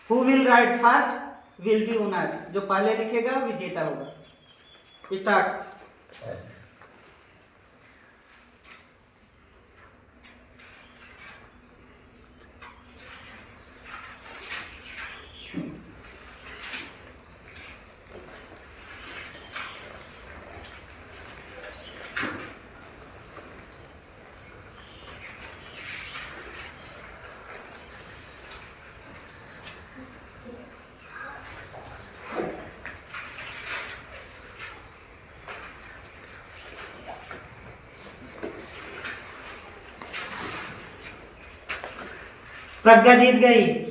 Who will write fast will be owner, जो पहले लिखेगा विजेता होगा। स्टार्ट। प्रज्ञा जीत गई।